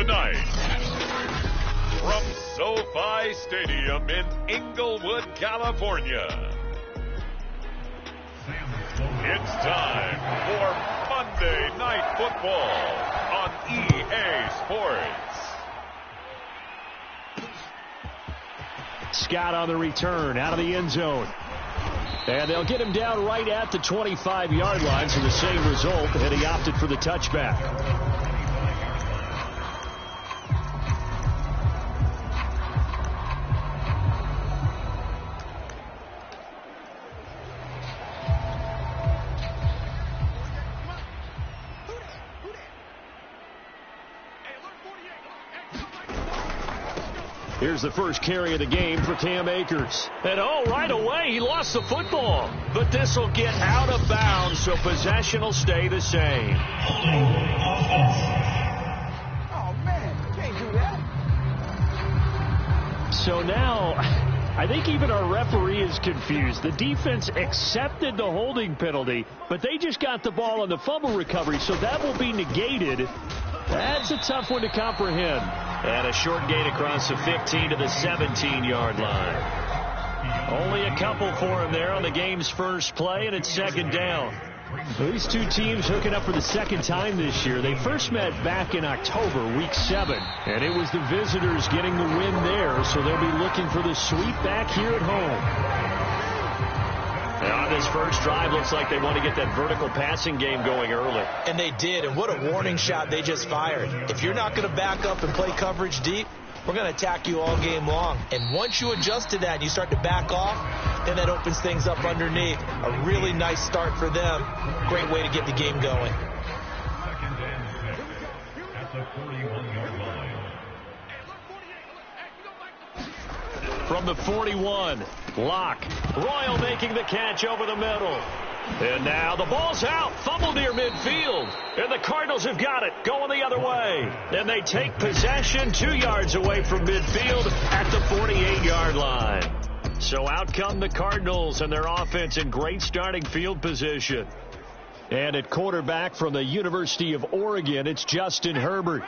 tonight. From SoFi Stadium in Inglewood, California. It's time for Monday Night Football on EA Sports. Scott on the return out of the end zone. And they'll get him down right at the 25-yard line, so the same result, and he opted for the touchback. Here's the first carry of the game for Cam Akers. And right away, he lost the football. But this will get out of bounds, so possession will stay the same. Oh, man, you can't do that. So now, I think even our referee is confused. The defense accepted the holding penalty, but they just got the ball on the fumble recovery, so that will be negated. That's a tough one to comprehend. And a short gain across the 15 to the 17-yard line. Only a couple for him there on the game's first play, and it's second down. These two teams hooking up for the second time this year. They first met back in October, week 7. And it was the visitors getting the win there, so they'll be looking for the sweep back here at home. And on this first drive, looks like they want to get that vertical passing game going early. And they did, and what a warning shot they just fired. If you're not going to back up and play coverage deep, we're going to attack you all game long. And once you adjust to that and you start to back off, then that opens things up underneath. A really nice start for them. Great way to get the game going. Second and 6 at the 41-yard line. From the 41, Locke. Royal making the catch over the middle. And now the ball's out. Fumble near midfield. And the Cardinals have got it. Going the other way. And they take possession 2 yards away from midfield at the 48-yard line. So out come the Cardinals and their offense in great starting field position. And at quarterback from the University of Oregon, it's Justin Herbert.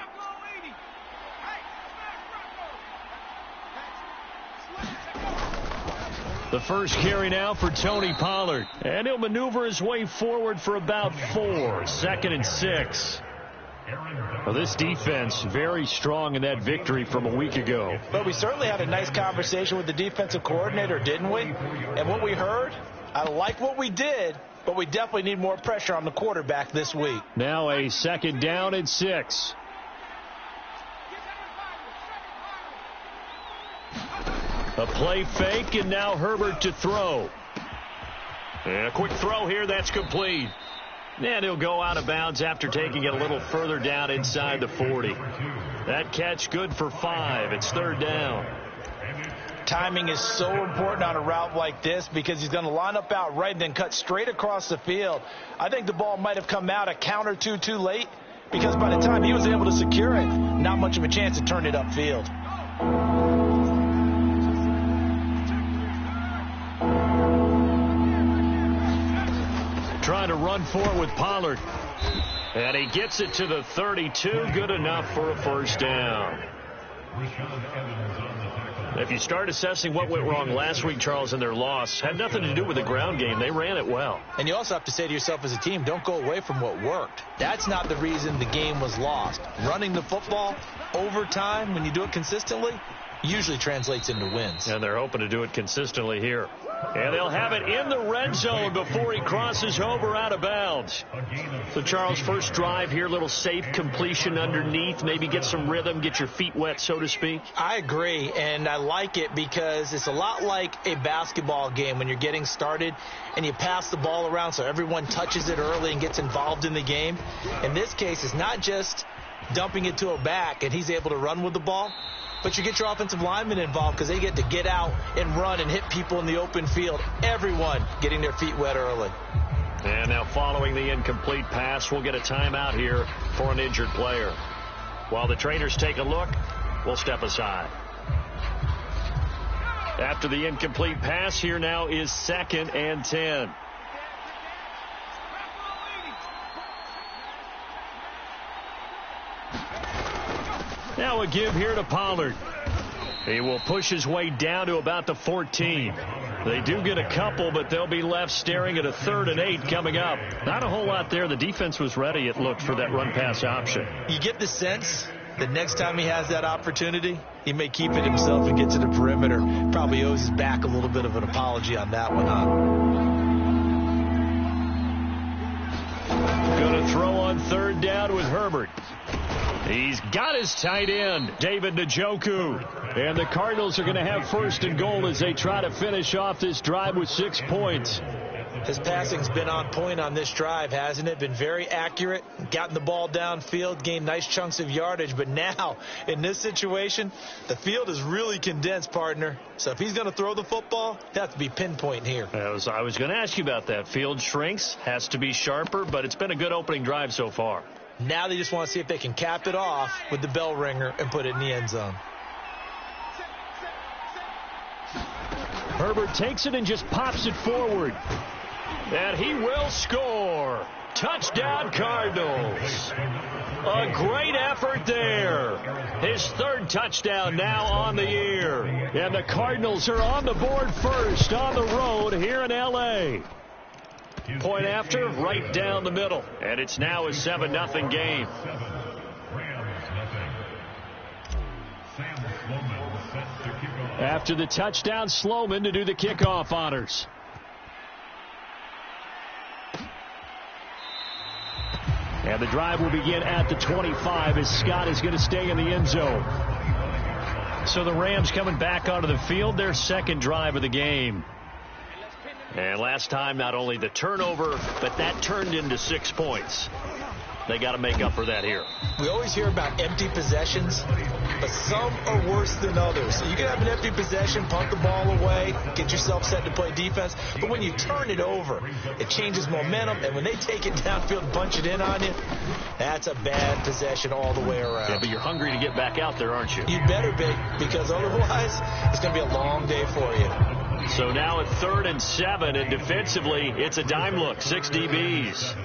The first carry now for Tony Pollard. And he'll maneuver his way forward for about 4. Second and 6. Well, this defense very strong in that victory from a week ago. But we certainly had a nice conversation with the defensive coordinator, didn't we? And what we heard, I like what we did, but we definitely need more pressure on the quarterback this week. Now a second down and 6. A play fake, and now Herbert to throw. And a quick throw here, that's complete. And he'll go out of bounds after taking it a little further down inside the 40. That catch good for 5. It's third down. Timing is so important on a route like this because he's going to line up out right and then cut straight across the field. I think the ball might have come out a count or two too late because by the time he was able to secure it, not much of a chance to turn it upfield. Trying to run for it with Pollard. And he gets it to the 32. Good enough for a first down. If you start assessing what went wrong last week, Charles, in their loss, had nothing to do with the ground game. They ran it well. And you also have to say to yourself as a team, don't go away from what worked. That's not the reason the game was lost. Running the football over time, when you do it consistently, usually translates into wins. And they're hoping to do it consistently here. And they'll have it in the red zone before he crosses over out of bounds. So, Charles, first drive here, little safe completion underneath. Maybe get some rhythm, get your feet wet, so to speak. I agree, and I like it because it's a lot like a basketball game when you're getting started and you pass the ball around so everyone touches it early and gets involved in the game. In this case, it's not just dumping it to a back and he's able to run with the ball. But you get your offensive linemen involved because they get to get out and run and hit people in the open field. Everyone getting their feet wet early. And now following the incomplete pass, we'll get a timeout here for an injured player. While the trainers take a look, we'll step aside. After the incomplete pass, here now is 2nd and 10. a give here to Pollard. He will push his way down to about the 14. They do get a couple, but they'll be left staring at a 3rd and 8 coming up. Not a whole lot there. The defense was ready, it looked, for that run-pass option. You get the sense that next time he has that opportunity, he may keep it himself and get to the perimeter. Probably owes his back a little bit of an apology on that one, huh? Going to throw on 3rd down with Herbert. He's got his tight end, David Njoku. And the Cardinals are going to have 1st and goal as they try to finish off this drive with 6 points. His passing's been on point on this drive, hasn't it? Been very accurate, gotten the ball downfield, gained nice chunks of yardage. But now, in this situation, the field is really condensed, partner. So if he's going to throw the football, it has to be pinpoint here. I was going to ask you about that. Field shrinks, has to be sharper, but it's been a good opening drive so far. Now they just want to see if they can cap it off with the bell ringer and put it in the end zone. Herbert takes it and just pops it forward. And he will score. Touchdown, Cardinals. A great effort there. His 3rd touchdown now on the year. And the Cardinals are on the board first on the road here in L.A. Point after, right down the middle. And it's now a 7-0 game. After the touchdown, Sloman to do the kickoff honors. And the drive will begin at the 25 as Scott is going to stay in the end zone. So the Rams coming back onto the field, their 2nd drive of the game. And last time, not only the turnover, but that turned into 6 points. They got to make up for that here. We always hear about empty possessions, but some are worse than others. So you can have an empty possession, punt the ball away, get yourself set to play defense. But when you turn it over, it changes momentum. And when they take it downfield and punch it in on you, that's a bad possession all the way around. Yeah, but you're hungry to get back out there, aren't you? You better be, because otherwise it's going to be a long day for you. So now at 3rd and 7, and defensively, it's a dime look, 6 DBs.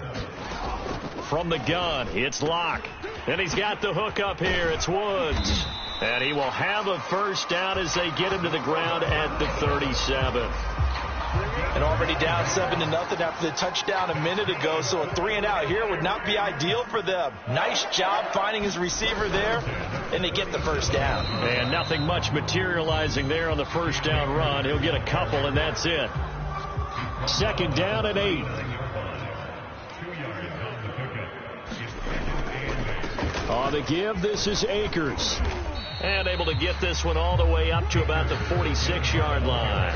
From the gun, it's Locke. And he's got the hook up here. It's Woods. And he will have a 1st down as they get him to the ground at the 37. And already down 7-0 after the touchdown a minute ago. So a 3-and-out here would not be ideal for them. Nice job finding his receiver there. And they get the 1st down. And nothing much materializing there on the 1st down run. He'll get a couple, and that's it. 2nd down and 8. On the give, this is Akers. And able to get this one all the way up to about the 46-yard line.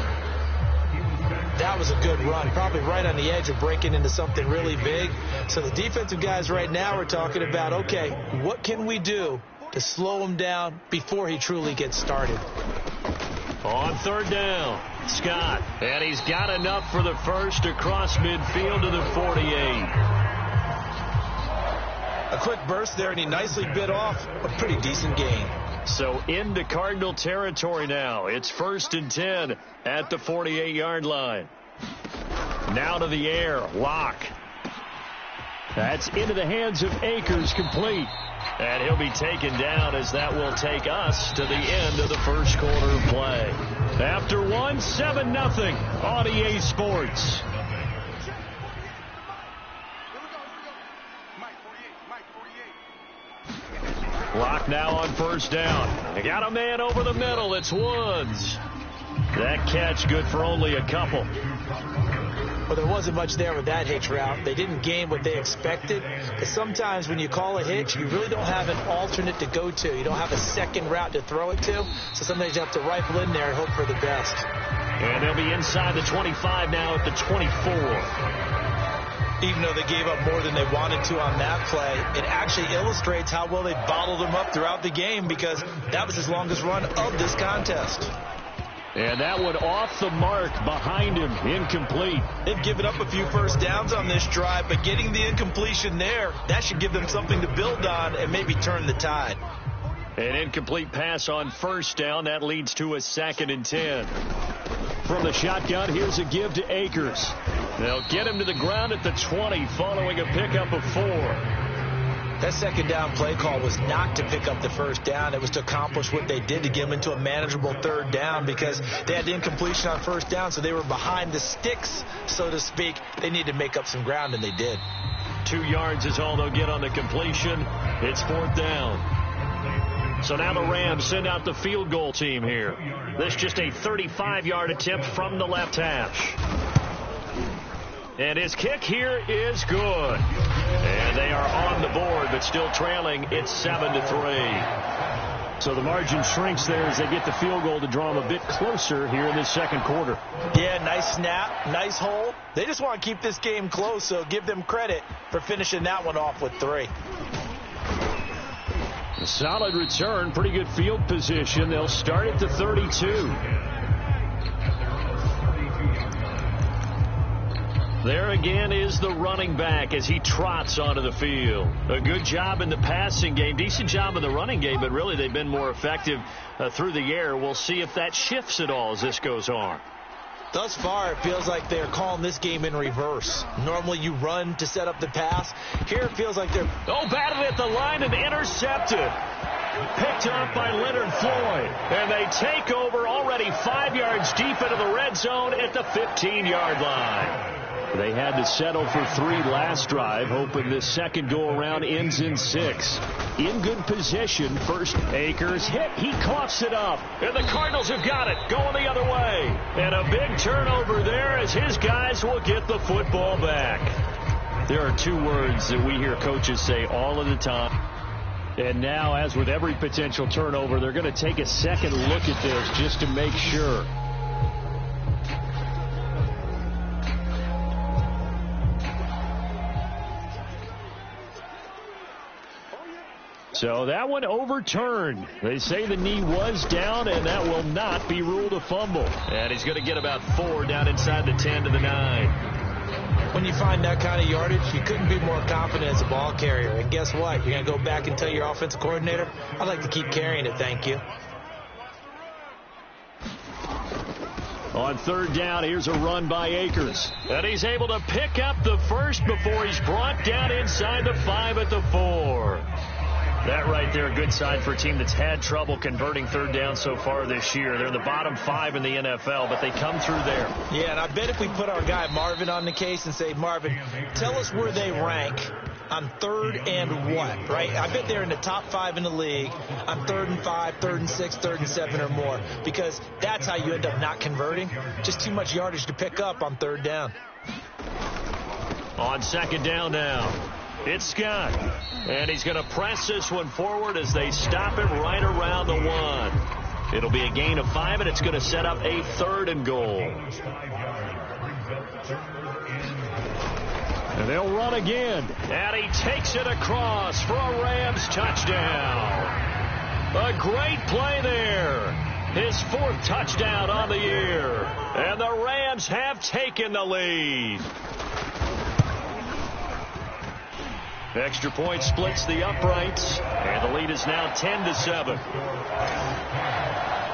That was a good run, probably right on the edge of breaking into something really big. So the defensive guys right now are talking about, okay, what can we do to slow him down before he truly gets started? On 3rd down, Scott. And he's got enough for the 1st across midfield to the 48. A quick burst there, and he nicely bit off a pretty decent gain. So into Cardinal territory now. It's 1st and 10 at the 48-yard line. Now to the air, Locke. That's into the hands of Akers, complete. And he'll be taken down as that will take us to the end of the 1st quarter of play. After 1, 7-0 on EA Sports. Locke now on 1st down. They got a man over the middle. It's Woods. That catch good for only a couple. Well, there wasn't much there with that hitch route. They didn't gain what they expected. But sometimes when you call a hitch, you really don't have an alternate to go to. You don't have a second route to throw it to. So sometimes you have to rifle in there and hope for the best. And they'll be inside the 25 now at the 24. Even though they gave up more than they wanted to on that play, it actually illustrates how well they bottled him up throughout the game, because that was his longest run of this contest. And that one off the mark behind him, incomplete. They've given up a few 1st downs on this drive, but getting the incompletion there, that should give them something to build on and maybe turn the tide. An incomplete pass on 1st down. That leads to a 2nd and 10. From the shotgun, here's a give to Akers. They'll get him to the ground at the 20 following a pickup of 4. That second down play call was not to pick up the first down. It was to accomplish what they did to get them into a manageable third down because they had the incompletion on first down, so they were behind the sticks, so to speak. They needed to make up some ground, and they did. 2 yards is all they'll get on the completion. It's 4th down. So now the Rams send out the field goal team here. This just a 35-yard attempt from the left hash. And his kick here is good. And they are on the board, but still trailing. It's 7-3. So the margin shrinks there as they get the field goal to draw them a bit closer here in this second quarter. Yeah, nice snap, nice hole. They just want to keep this game close, so give them credit for finishing that one off with 3. A solid return, pretty good field position. They'll start at the 32. There again is the running back as he trots onto the field. A good job in the passing game, decent job in the running game, but really they've been more effective through the air. We'll see if that shifts at all as this goes on. Thus far, it feels like they're calling this game in reverse. Normally you run to set up the pass. Here it feels like they're... batted at the line and intercepted. Picked up by Leonard Floyd. And they take over already 5 yards deep into the red zone at the 15-yard line. They had to settle for 3 last drive, hoping this second go-around ends in 6. In good position, first Akers hit. He coughs it up. And the Cardinals have got it, going the other way. And a big turnover there as his guys will get the football back. There are 2 words that we hear coaches say all of the time. And now, as with every potential turnover, they're going to take a second look at this just to make sure. So that one overturned. They say the knee was down, and that will not be ruled a fumble. And he's going to get about 4 down inside the 10 to the 9. When you find that kind of yardage, you couldn't be more confident as a ball carrier. And guess what? You're going to go back and tell your offensive coordinator, I'd like to keep carrying it, thank you. On 3rd down, here's a run by Akers. And he's able to pick up the first before he's brought down inside the 5 at the 4. That right there, a good sign for a team that's had trouble converting 3rd down so far this year. They're in the bottom 5 in the NFL, but they come through there. Yeah, and I bet if we put our guy Marvin on the case and say, Marvin, tell us where they rank on 3rd and what, right? I bet they're in the top 5 in the league on 3rd and 5, 3rd and 6, 3rd and 7 or more, because that's how you end up not converting. Just too much yardage to pick up on 3rd down. On 2nd down now. It's Scott, and he's going to press this one forward as they stop it right around the 1. It'll be a gain of 5, and it's going to set up a 3rd and goal. And they'll run again, and he takes it across for a Rams touchdown. A great play there. His 4th touchdown on the year, and the Rams have taken the lead. Extra point splits the uprights, and the lead is now 10-7.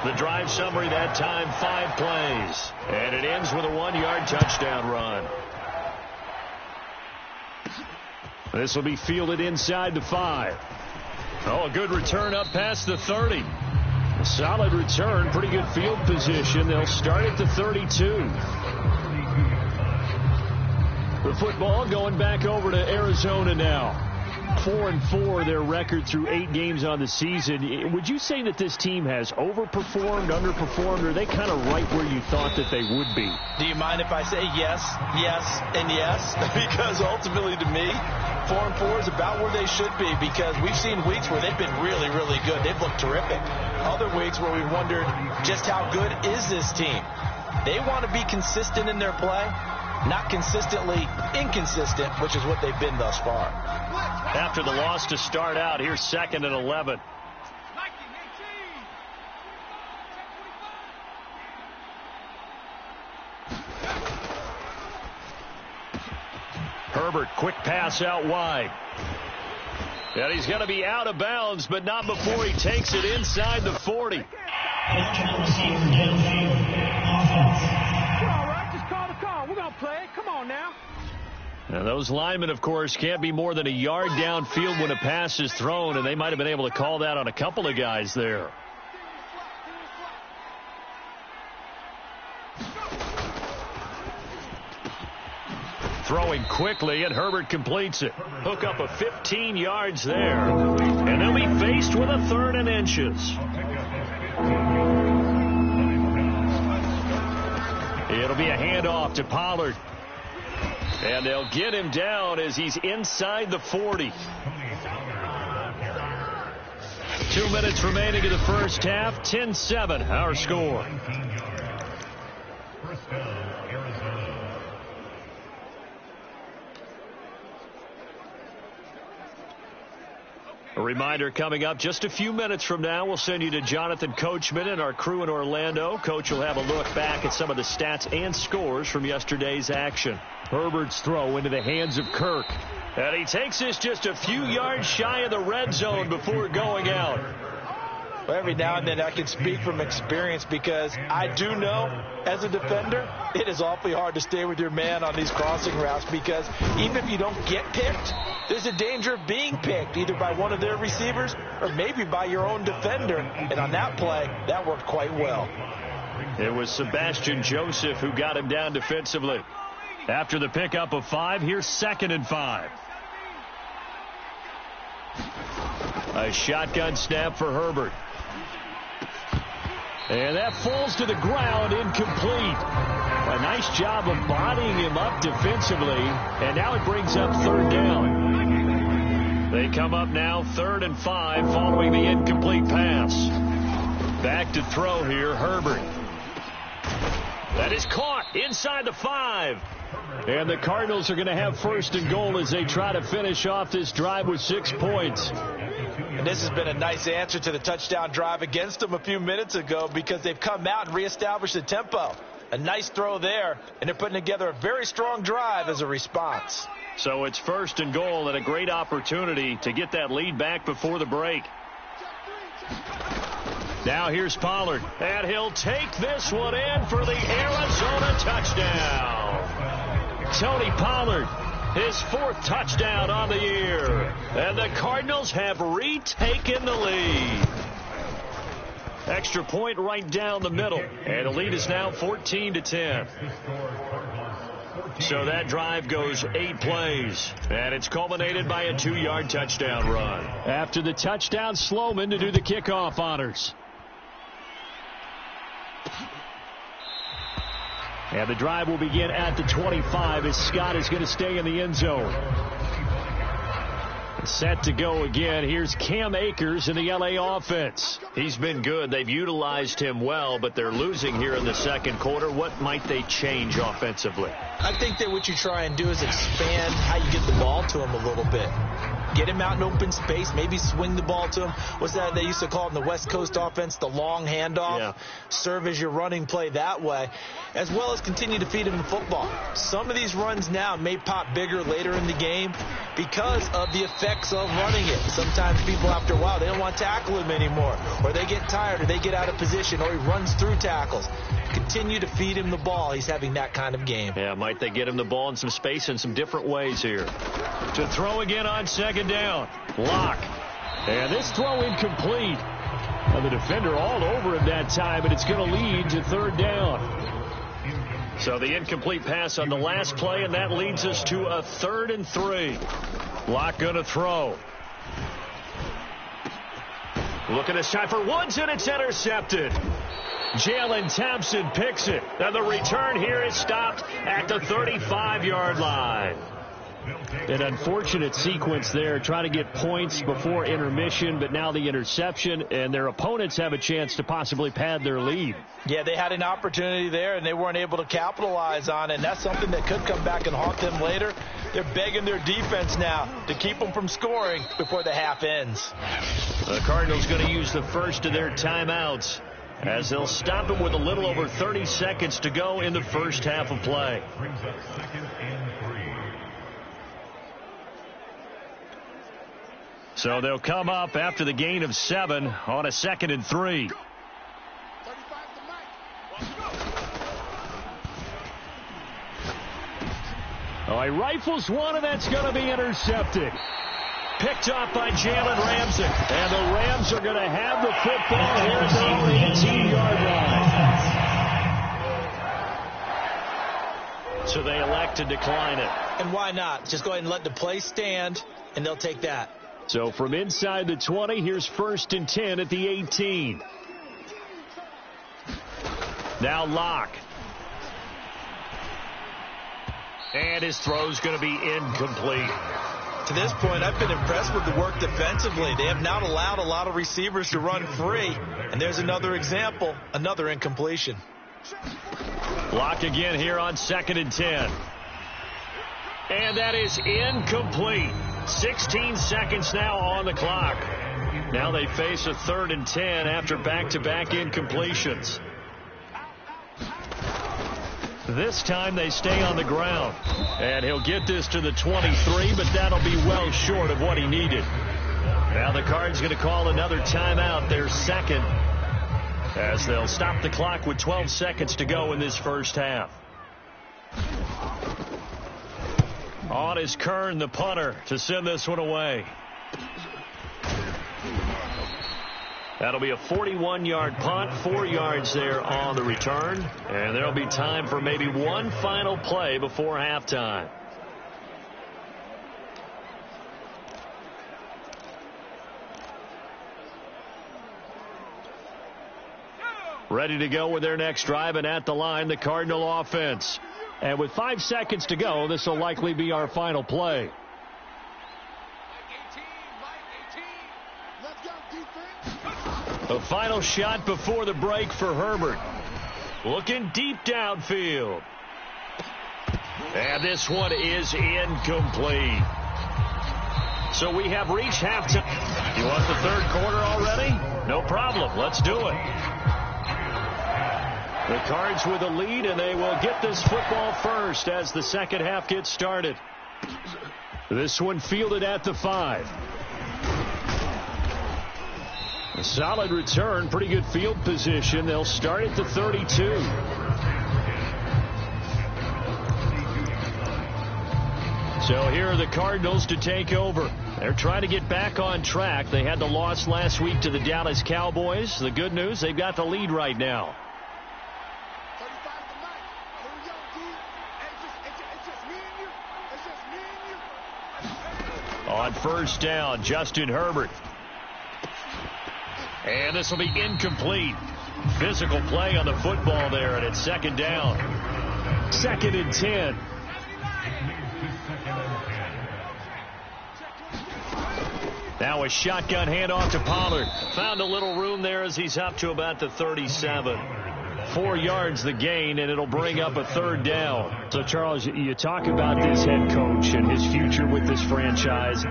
The drive summary that time, 5 plays, and it ends with a 1-yard touchdown run. This will be fielded inside the 5. Oh, a good return up past the 30. A solid return, pretty good field position. They'll start at the 32. The football going back over to Arizona now. 4-4 their record through 8 games on the season. Would you say that this team has overperformed, underperformed, or are they kind of right where you thought that they would be? Do you mind if I say yes, yes, and yes? Because ultimately to me, 4-4 is about where they should be, because we've seen weeks where they've been really, really good. They've looked terrific. Other weeks where we wondered just how good is this team. They want to be consistent in their play. Not consistently inconsistent, which is what they've been thus far. After the loss to start out, here's 2nd and 11. Herbert, quick pass out wide. And he's going to be out of bounds, but not before he takes it inside the 40. And those linemen, of course, can't be more than a yard downfield when a pass is thrown, and they might have been able to call that on a couple of guys there. Throwing quickly, and Herbert completes it. Hook up a 15 yards there. And they'll be faced with a 3rd and inches. It'll be a handoff to Pollard. And they'll get him down as he's inside the 40. 2 minutes remaining in the first half. 10-7, our score. First down, Arizona. A reminder coming up just a few minutes from now, we'll send you to Jonathan Coachman and our crew in Orlando. Coach will have a look back at some of the stats and scores from yesterday's action. Herbert's throw into the hands of Kirk. And he takes this just a few yards shy of the red zone before going out. Well, every now and then I can speak from experience because I do know as a defender it is awfully hard to stay with your man on these crossing routes because even if you don't get picked, there's a danger of being picked either by one of their receivers or maybe by your own defender. And on that play, that worked quite well. It was Sebastian Joseph who got him down defensively. After the pickup of 5, here's 2nd and 5. A shotgun snap for Herbert. And that falls to the ground, incomplete. A nice job of bodying him up defensively, and now it brings up 3rd down. They come up now 3rd and 5 following the incomplete pass. Back to throw here, Herbert. That is caught inside the 5. And the Cardinals are going to have 1st and goal as they try to finish off this drive with 6 points. And this has been a nice answer to the touchdown drive against them a few minutes ago because they've come out and reestablished the tempo. A nice throw there, and they're putting together a very strong drive as a response. So it's 1st and goal and a great opportunity to get that lead back before the break. Now here's Pollard, and he'll take this one in for the Arizona touchdown. Tony Pollard, his 4th touchdown on the year. And the Cardinals have retaken the lead. Extra point right down the middle. And the lead is now 14-10. So that drive goes 8 plays. And it's culminated by a 2-yard touchdown run. After the touchdown, Sloman to do the kickoff honors. And the drive will begin at the 25 as Scott is going to stay in the end zone. Set to go again. Here's Cam Akers in the LA offense. He's been good. They've utilized him well, but they're losing here in the 2nd quarter. What might they change offensively? I think that what you try and do is expand how you get the ball to him a little bit. Get him out in open space, maybe swing the ball to him. What's that they used to call it in the West Coast offense, the long handoff? Yeah. Serve as your running play that way, as well as continue to feed him the football. Some of these runs now may pop bigger later in the game because of the effects of running it. Sometimes people, after a while, they don't want to tackle him anymore, or they get tired, or they get out of position, or he runs through tackles. Continue to feed him the ball. He's having that kind of game. Yeah, might they get him the ball in some space in some different ways here. To throw again on 2nd down. Lock. And this throw incomplete. Now the defender all over him that time, and it's going to lead to 3rd down. So the incomplete pass on the last play, and that leads us to a 3rd and 3. Lock going to throw. Looking this time for Woods, and it's intercepted. Jalen Thompson picks it. Now the return here is stopped at the 35-yard line. An unfortunate sequence there, trying to get points before intermission, but now the interception, and their opponents have a chance to possibly pad their lead. Yeah, they had an opportunity there, and they weren't able to capitalize on it, and that's something that could come back and haunt them later. They're begging their defense now to keep them from scoring before the half ends. The Cardinals going to use the first of their timeouts, as they'll stop it with a little over 30 seconds to go in the first half of play. Brings up 2nd and 3. So they'll come up after the gain of 7 on a 2nd and 3. Oh, he rifles one, and that's going to be intercepted. Picked off by Jalen Ramsey. And the Rams are going to have the football here at their own 18-yard line. So they elect to decline it. And why not? Just go ahead and let the play stand, and they'll take that. So from inside the 20, here's 1st and 10 at the 18. Now Locke. And his throw's going to be incomplete. To this point, I've been impressed with the work defensively. They have not allowed a lot of receivers to run free. And there's another example, another incompletion. Locke again here on 2nd and 10. And that is incomplete. 16 seconds now on the clock. Now they face a 3rd and 10 after back-to-back incompletions. This time they stay on the ground. And he'll get this to the 23, but that'll be well short of what he needed. Now the Cards going to call another timeout, their second, as they'll stop the clock with 12 seconds to go in this first half. On is Kern, the punter, to send this one away. That'll be a 41-yard punt, 4 yards there on the return. And there'll be time for maybe one final play before halftime. Ready to go with their next drive, and at the line, the Cardinal offense. And with 5 seconds to go, this will likely be our final play. The final shot before the break for Herbert. Looking deep downfield. And this one is incomplete. So we have reached halftime. You want the third quarter already? No problem. Let's do it. The Cards with a lead, and they will get this football first as the second half gets started. This one fielded at the 5. A solid return, pretty good field position. They'll start at the 32. So here are the Cardinals to take over. They're trying to get back on track. They had the loss last week to the Dallas Cowboys. The good news, they've got the lead right now. On first down, Justin Herbert. And this will be incomplete. Physical play on the football there, and it's second down. 2nd and 10. Now a shotgun handoff to Pollard. Found a little room there as he's up to about the 37. 4 yards the gain, and it'll bring up a 3rd down. So, Charles, you talk about this head coach and his future with this franchise.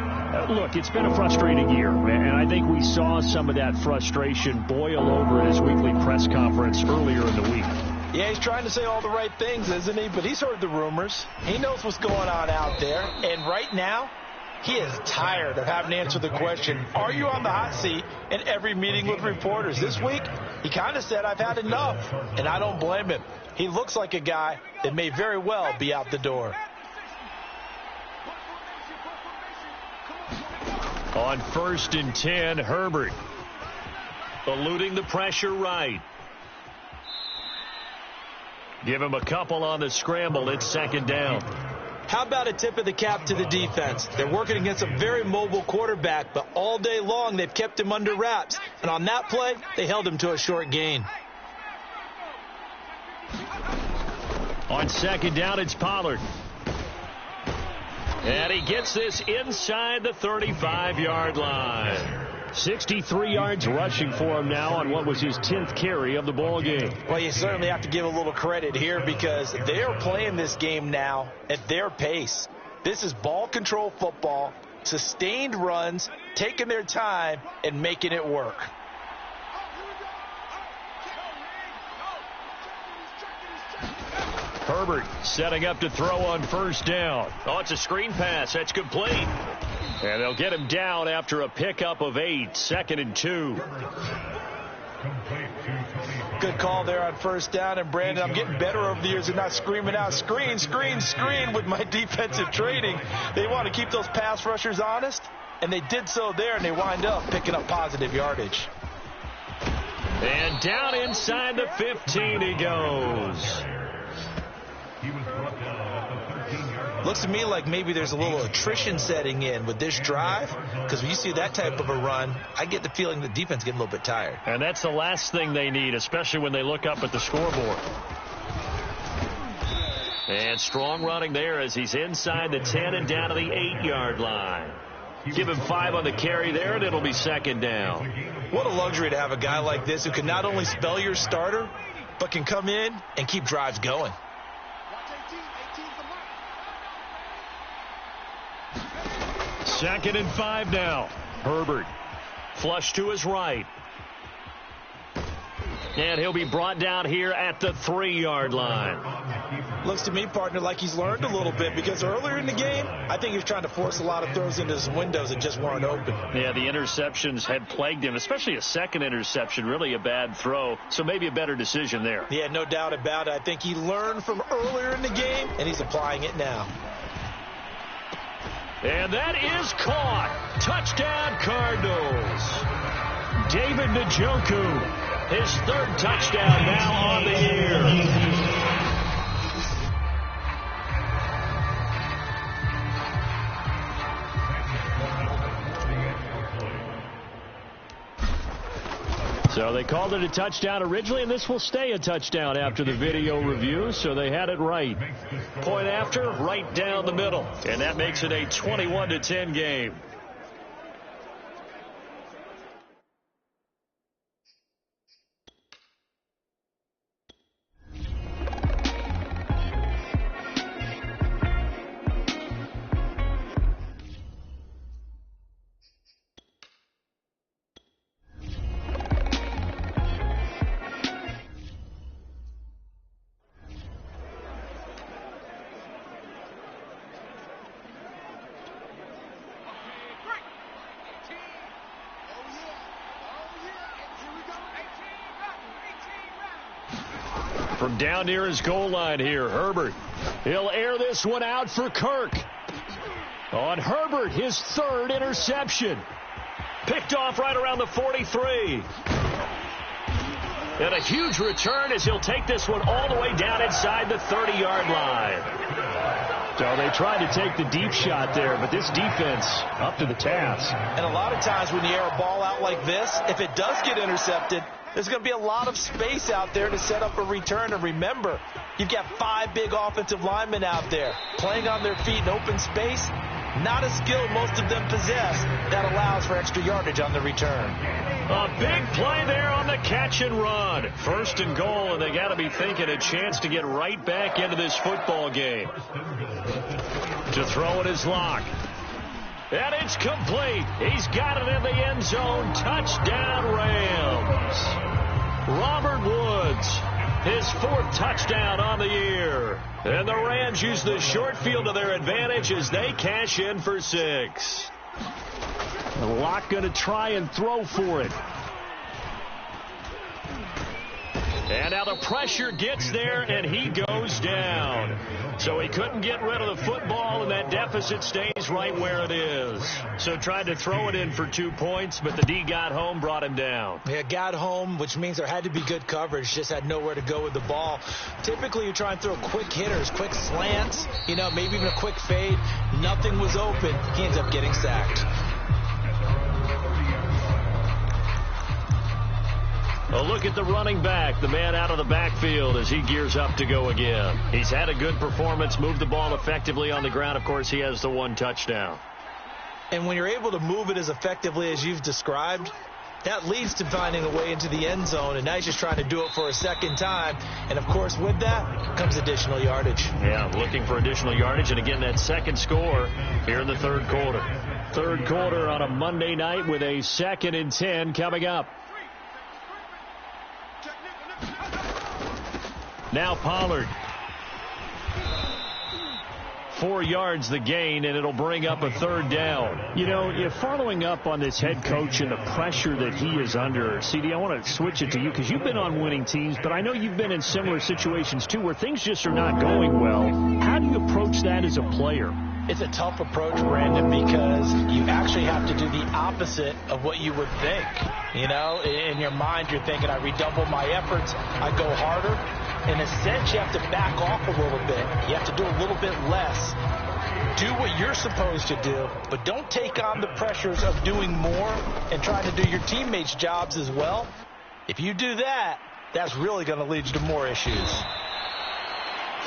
Look, it's been a frustrating year, and I think we saw some of that frustration boil over at his weekly press conference earlier in the week. Yeah, he's trying to say all the right things, isn't he? But he's heard the rumors. He knows what's going on out there. And right now, he is tired of having to answer the question, are you on the hot seat, in every meeting with reporters. This week, he kind of said, I've had enough, and I don't blame him. He looks like a guy that may very well be out the door. On 1st and 10, Herbert eluding the pressure right. Give him a couple on the scramble. It's 2nd down. How about a tip of the cap to the defense? They're working against a very mobile quarterback, but all day long they've kept him under wraps. And on that play, they held him to a short gain. On 2nd down, it's Pollard. And he gets this inside the 35-yard line. 63 yards rushing for him now on what was his 10th carry of the ball game. Well, you certainly have to give a little credit here because they are playing this game now at their pace. This is ball control football, sustained runs, taking their time and making it work. Herbert setting up to throw on 1st down. Oh, it's a screen pass. That's complete. And they'll get him down after a pickup of 8. 2nd and 2. Good call there on first down. And, Brandon, I'm getting better over the years and not screaming out, screen, screen, screen with my defensive training. They want to keep those pass rushers honest, and they did so there, and they wind up picking up positive yardage. And down inside the 15 he goes. Looks to me like maybe there's a little attrition setting in with this drive, because when you see that type of a run, I get the feeling the defense getting a little bit tired. And that's the last thing they need, especially when they look up at the scoreboard. And strong running there as he's inside the 10 and down to the 8-yard line. Give him 5 on the carry there, and it'll be second down. What a luxury to have a guy like this who can not only spell your starter, but can come in and keep drives going. Second and 5 now. Herbert flush to his right. And he'll be brought down here at the 3-yard line. Looks to me, partner, like he's learned a little bit, because earlier in the game, I think he was trying to force a lot of throws into some windows that just weren't open. Yeah, the interceptions had plagued him, especially a second interception, really a bad throw. So maybe a better decision there. Yeah, no doubt about it. I think he learned from earlier in the game, and he's applying it now. And that is caught. Touchdown, Cardinals. David Njoku, his 3rd touchdown now on the year. So they called it a touchdown originally, and this will stay a touchdown after the video review, so they had it right. Point after, right down the middle, and that makes it a 21-10 game. From down near his goal line here, Herbert. He'll air this one out for Kirk. On Herbert, his 3rd interception. Picked off right around the 43. And a huge return as he'll take this one all the way down inside the 30-yard line. So they tried to take the deep shot there, but this defense up to the task. And a lot of times when you air a ball out like this, if it does get intercepted, there's going to be a lot of space out there to set up a return. And remember, you've got 5 big offensive linemen out there playing on their feet in open space. Not a skill most of them possess that allows for extra yardage on the return. A big play there on the catch and run. 1st and goal, and they got to be thinking a chance to get right back into this football game. To throw it is Locke. And it's complete. He's got it in the end zone. Touchdown, Rams. Robert Woods, his 4th touchdown on the year. And the Rams use the short field to their advantage as they cash in for 6. Locke going to try and throw for it. And now the pressure gets there, and he goes down. So he couldn't get rid of the football, and that deficit stays right where it is. So tried to throw it in for 2 points, but the D got home, brought him down. Yeah, got home, which means there had to be good coverage. Just had nowhere to go with the ball. Typically, you try and throw quick hitters, quick slants, maybe even a quick fade. Nothing was open. He ends up getting sacked. A look at the running back, the man out of the backfield as he gears up to go again. He's had a good performance, moved the ball effectively on the ground. Of course, he has the 1 touchdown. And when you're able to move it as effectively as you've described, that leads to finding a way into the end zone, and now he's just trying to do it for a 2nd time. And, of course, with that comes additional yardage. Yeah, looking for additional yardage, and again, that 2nd score here in the 3rd quarter. 3rd quarter on a Monday night with a 2nd and 10 coming up. Now Pollard. 4 yards the gain, and it'll bring up a 3rd down. You know, you're following up on this head coach and the pressure that he is under. CD, I want to switch it to you because you've been on winning teams, but I know you've been in similar situations too where things just are not going well. How do you approach that as a player? It's a tough approach, Brandon, because you actually have to do the opposite of what you would think. You know, in your mind, you're thinking, I redouble my efforts, I go harder. In a sense, you have to back off a little bit. You have to do a little bit less. Do what you're supposed to do, but don't take on the pressures of doing more and trying to do your teammates' jobs as well. If you do that, that's really going to lead you to more issues.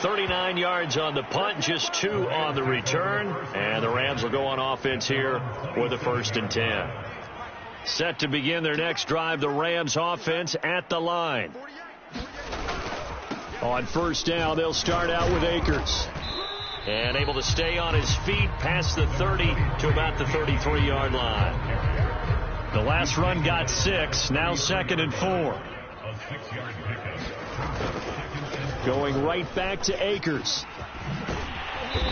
39 yards on the punt, just 2 on the return. And the Rams will go on offense here with a 1st and 10. Set to begin their next drive, the Rams offense at the line. On 1st down, they'll start out with Akers. And able to stay on his feet past the 30 to about the 33-yard line. The last run got 6, now 2nd and 4. A 6-yard pickup. Going right back to Akers.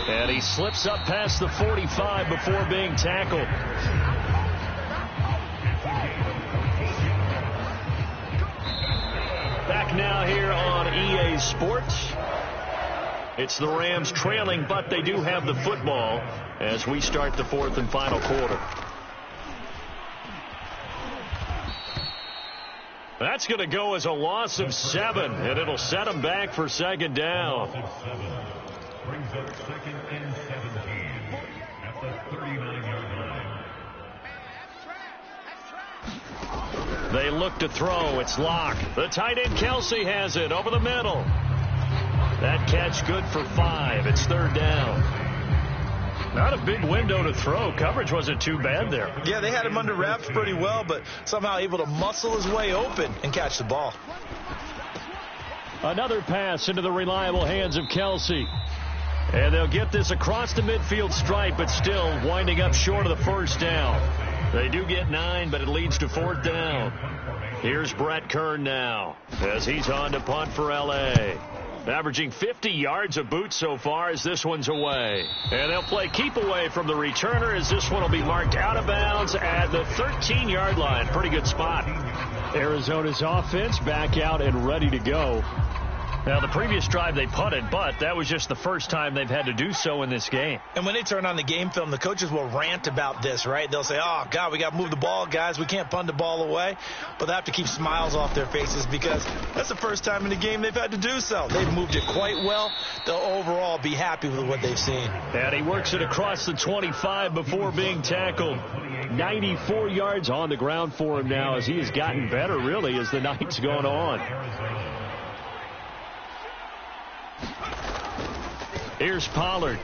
And he slips up past the 45 before being tackled. Back now here on EA Sports. It's the Rams trailing, but they do have the football as we start the 4th and final quarter. That's going to go as a loss of 7, and it'll set them back for 2nd down. Brings up 2nd and 17 at the 39-yard line. They look to throw. It's Locke. The tight end Kelsey has it over the middle. That catch good for 5. It's 3rd down. Not a big window to throw. Coverage wasn't too bad there. Yeah, they had him under wraps pretty well, but somehow able to muscle his way open and catch the ball. Another pass into the reliable hands of Kelsey. And they'll get this across the midfield stripe, but still winding up short of the 1st down. They do get 9, but it leads to 4th down. Here's Brett Kern now as he's on to punt for L.A. Averaging 50 yards a boot so far as this one's away. And they'll play keep away from the returner as this one will be marked out of bounds at the 13-yard line. Pretty good spot. Arizona's offense back out and ready to go. Now, the previous drive they punted, but that was just the first time they've had to do so in this game. And when they turn on the game film, the coaches will rant about this, right? They'll say, oh, God, we got to move the ball, guys. We can't punt the ball away. But they have to keep smiles off their faces because that's the first time in the game they've had to do so. They've moved it quite well. They'll overall be happy with what they've seen. And he works it across the 25 before being tackled. 94 yards on the ground for him now as he has gotten better, really, as the night's gone on. Here's Pollard.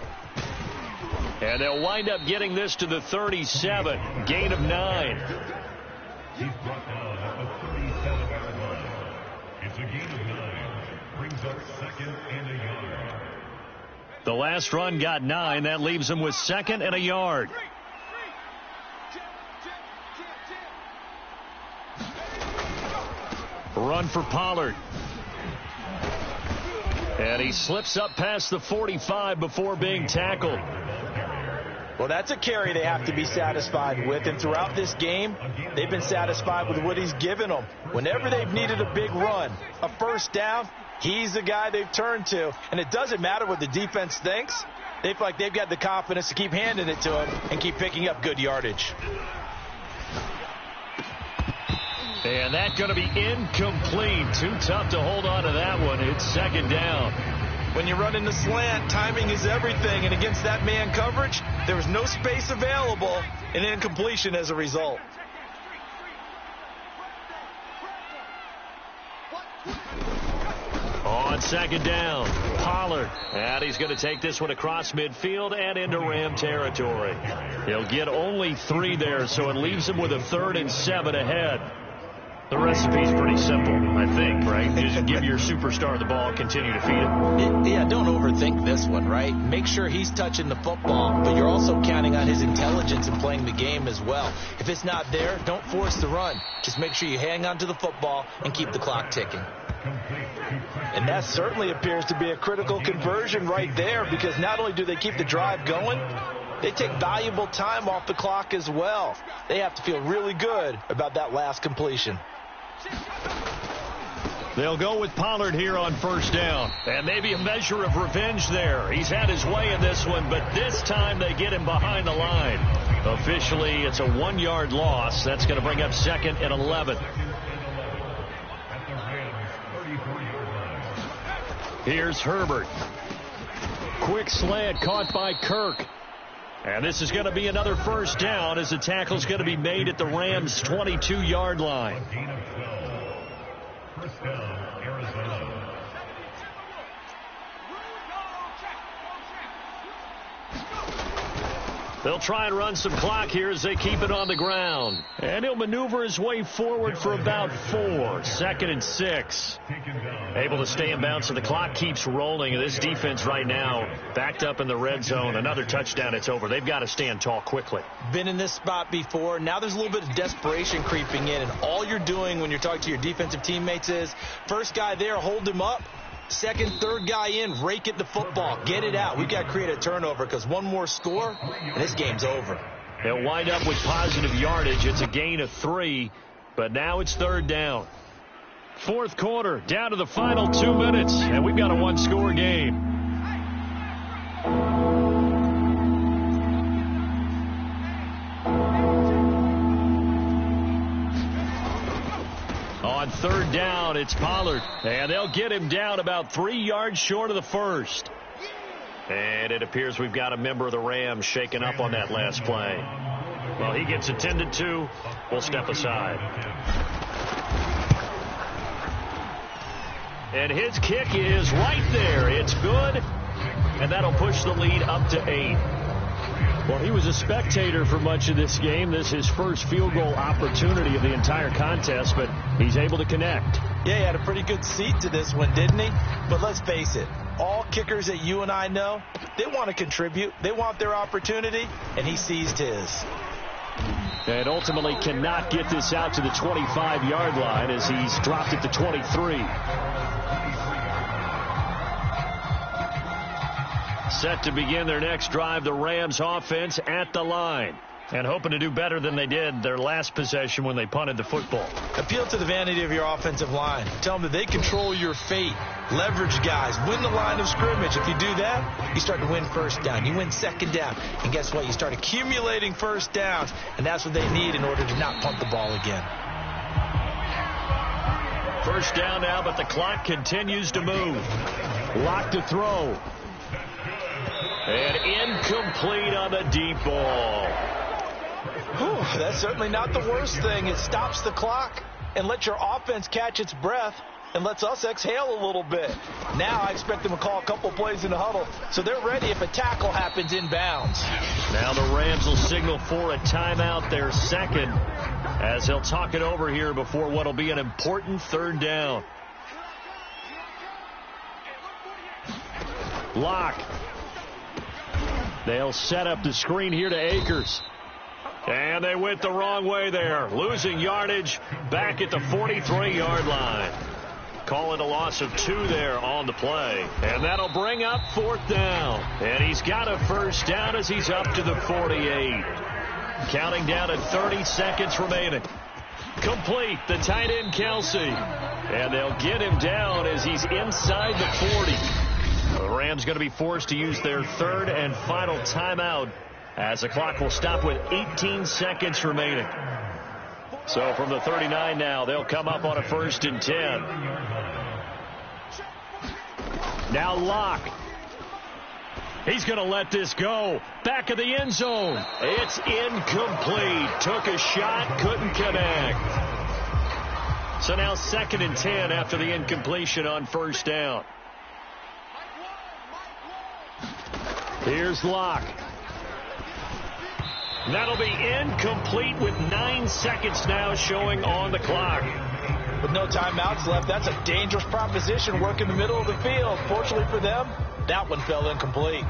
And they'll wind up getting this to the 37. Gain of 9. He's brought down at the 37-yard line. It's a gain of 9. Brings up 2nd and a yard. The last run got 9. That leaves them with 2nd and a yard. Run for Pollard. And he slips up past the 45 before being tackled. Well, that's a carry they have to be satisfied with. And throughout this game, they've been satisfied with what he's given them. Whenever they've needed a big run, a 1st down, he's the guy they've turned to. And it doesn't matter what the defense thinks. They feel like they've got the confidence to keep handing it to him and keep picking up good yardage. And that's going to be incomplete. Too tough to hold on to that one. It's 2nd down. When you're running the slant, timing is everything. And against that man coverage, there was no space available, and incompletion as a result. On 2nd down, Pollard. And he's going to take this one across midfield and into Ram territory. He'll get only 3 there, so it leaves him with a 3rd and 7 ahead. The recipe's pretty simple, I think, right? Just give your superstar the ball, continue to feed him. Yeah, don't overthink this one, right? Make sure he's touching the football, but you're also counting on his intelligence in playing the game as well. If it's not there, don't force the run. Just make sure you hang on to the football and keep the clock ticking. And that certainly appears to be a critical conversion right there, because not only do they keep the drive going, they take valuable time off the clock as well. They have to feel really good about that last completion. They'll go with Pollard here on first down. And maybe a measure of revenge there. He's had his way in this one, but this time they get him behind the line. Officially, it's a 1-yard loss. That's going to bring up 2nd and 11. Here's Herbert. Quick slant caught by Kirk. And this is going to be another first down as the tackle's going to be made at the Rams' 22-yard line. First down, Arizona. They'll try and run some clock here as they keep it on the ground. And he'll maneuver his way forward for about 4. 2nd and 6. Able to stay in bounds, so the clock keeps rolling. And this defense right now backed up in the red zone. Another touchdown, it's over. They've got to stand tall quickly. Been in this spot before. Now there's a little bit of desperation creeping in. And all you're doing when you're talking to your defensive teammates is, first guy there, hold him up. Second, third guy in, rake at the football. Get it out. We've got to create a turnover, because one more score, and this game's over. They'll wind up with positive yardage. It's a gain of 3, but now it's 3rd down. 4th quarter, down to the final 2 minutes, and we've got a 1-score game. On 3rd down, it's Pollard. And they'll get him down about 3 yards short of the first. And it appears we've got a member of the Rams shaken up on that last play. Well, he gets attended to. We'll step aside. And his kick is right there. It's good. And that'll push the lead up to 8. Well, he was a spectator for much of this game. This is his first field goal opportunity of the entire contest, but he's able to connect. Yeah, he had a pretty good seat to this one, didn't he? But let's face it, all kickers that you and I know, they want to contribute. They want their opportunity, and he seized his. And ultimately cannot get this out to the 25-yard line as he's dropped at the 23. Set to begin their next drive, the Rams offense at the line. And hoping to do better than they did their last possession when they punted the football. Appeal to the vanity of your offensive line. Tell them that they control your fate. Leverage guys. Win the line of scrimmage. If you do that, you start to win first down. You win second down. And guess what? You start accumulating first downs. And that's what they need in order to not punt the ball again. First down now, but the clock continues to move. Lock to throw. And incomplete on the deep ball. Whew, that's certainly not the worst thing. It stops the clock and lets your offense catch its breath and lets us exhale a little bit. Now I expect them to call a couple plays in the huddle so they're ready if a tackle happens inbounds. Now the Rams will signal for a timeout, their second, as they'll talk it over here before what will be an important 3rd down. Lock. They'll set up the screen here to Akers. And they went the wrong way there. Losing yardage back at the 43-yard line. Call it a loss of 2 there on the play. And that'll bring up 4th down. And he's got a first down as he's up to the 48. Counting down at 30 seconds remaining. Complete, the tight end Kelsey. And they'll get him down as he's inside the 40. The Rams going to be forced to use their 3rd and final timeout as the clock will stop with 18 seconds remaining. So from the 39 now, they'll come up on a 1st and 10. Now Lock. He's going to let this go. Back of the end zone. It's incomplete. Took a shot, couldn't connect. So now 2nd and 10 after the incompletion on 1st down. Here's Lock. That'll be incomplete with 9 seconds now showing on the clock. With no timeouts left, that's a dangerous proposition. Work in the middle of the field. Fortunately for them, that one fell incomplete.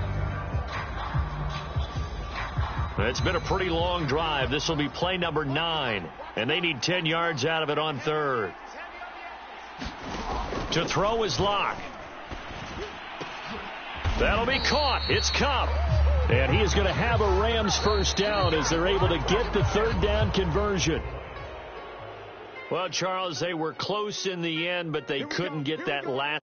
It's been a pretty long drive. This will be play number 9, and they need 10 yards out of it on 3rd. To throw is Locke. That'll be caught. It's Cup. And he is going to have a Rams first down as they're able to get the third down conversion. Well, Charles, they were close in the end, but they couldn't get that last